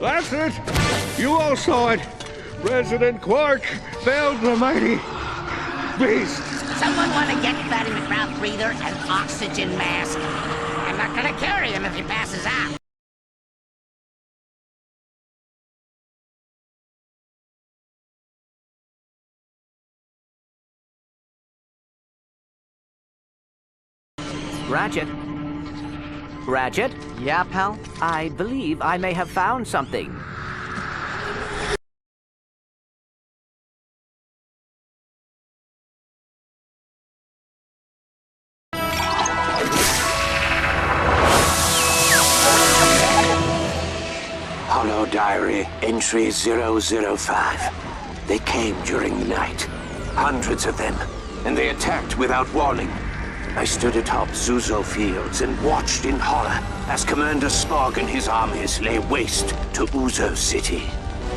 That's it! You all saw it! President Quark failed the mighty beast! Someone want to get Fatty McMouth breather and oxygen mask? I'm not gonna carry him if he passes out. Ratchet? Ratchet? Yeah, pal? I believe I may have found something. Hollow Diary, entry 005. They came during the night. Hundreds of them, and they attacked without warning. I stood atop Zuzo Fields and watched in horror as Commander Smog and his armies lay waste to Uzo City.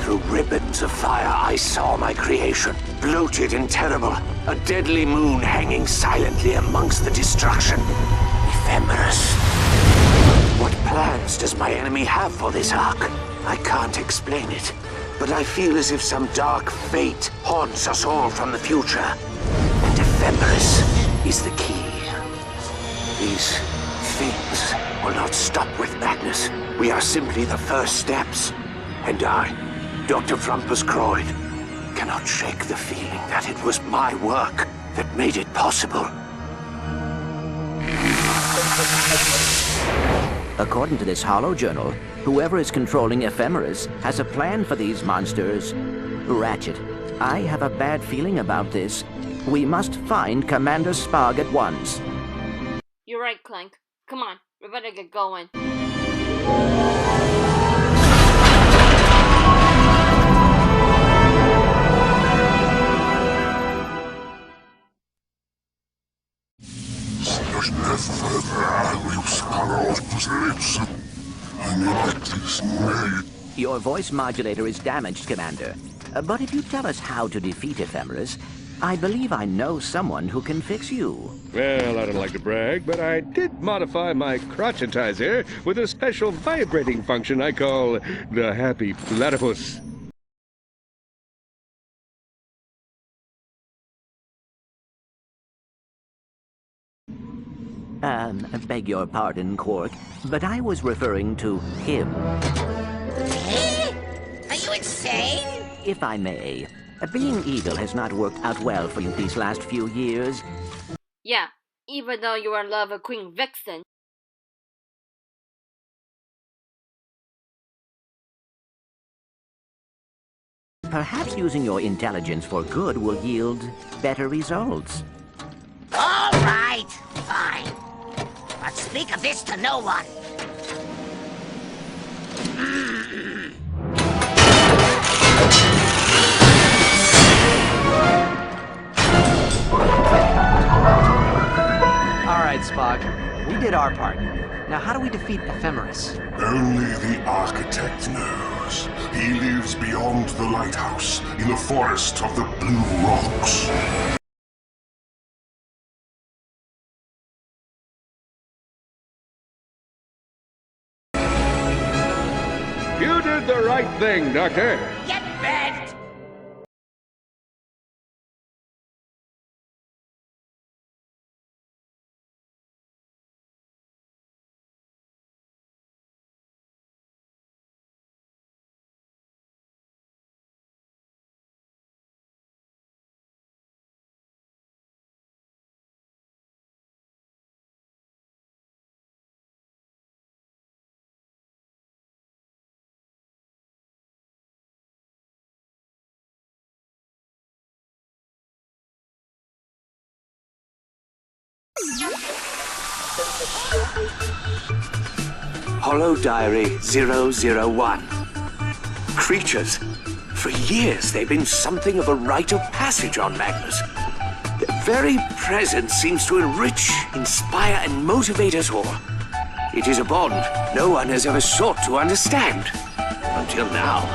Through ribbons of fire, I saw my creation, bloated and terrible, a deadly moon hanging silently amongst the destruction. Ephemeris. What plans does my enemy have for this ark? I can't explain it, but I feel as if some dark fate haunts us all from the future. And Ephemeris is the key. These things will not stop with Magnus. We are simply the first steps. And I, Dr. Frumpus Croyd, cannot shake the feeling that it was my work that made it possible. According to this Hollow Journal, whoever is controlling Ephemeris has a plan for these monsters. Ratchet, I have a bad feeling about this. We must find Commander Spog at once. You're right, Clank. Come on, we better get going. Your voice modulator is damaged, Commander. But if you tell us how to defeat Ephemeris, I believe I know someone who can fix you. Well, I don't like to brag, but I did modify my crotchetizer with a special vibrating function I call the Happy Platypus. Beg your pardon, Quark, but I was referring to him. Are you insane? If I may, being evil has not worked out well for you these last few years. Yeah, even though you are in love with Queen Vixen. Perhaps using your intelligence for good will yield better results. All right, fine. But speak of this to no one. All right, Spock. We did our part. Now, how do we defeat Ephemeris? Only the Architect knows. He lives beyond the lighthouse, in the forest of the Blue Rocks. You did the right thing, Doctor. Get bent! Hollow Diary 001. Creatures. For years, they've been something of a rite of passage on Magnus. Their very presence seems to enrich, inspire, and motivate us all. It is a bond no one has ever sought to understand. Until now.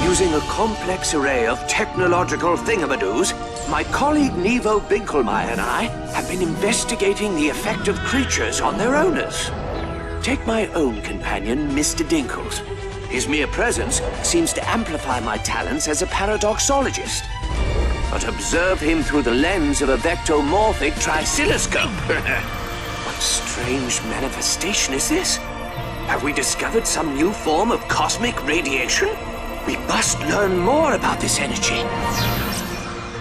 Using a complex array of technological thingamadoos, my colleague Nevo Binkelmeyer and I have been investigating the effect of creatures on their owners. Take my own companion, Mr. Dinkles. His mere presence seems to amplify my talents as a paradoxologist. But observe him through the lens of a vectomorphic trisiloscope. What strange manifestation is this? Have we discovered some new form of cosmic radiation? We must learn more about this energy.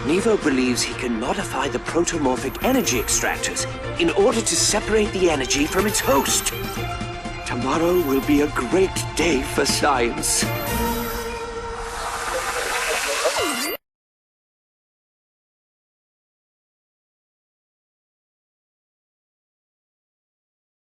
Nevo believes he can modify the protomorphic energy extractors in order to separate the energy from its host. Tomorrow will be a great day for science.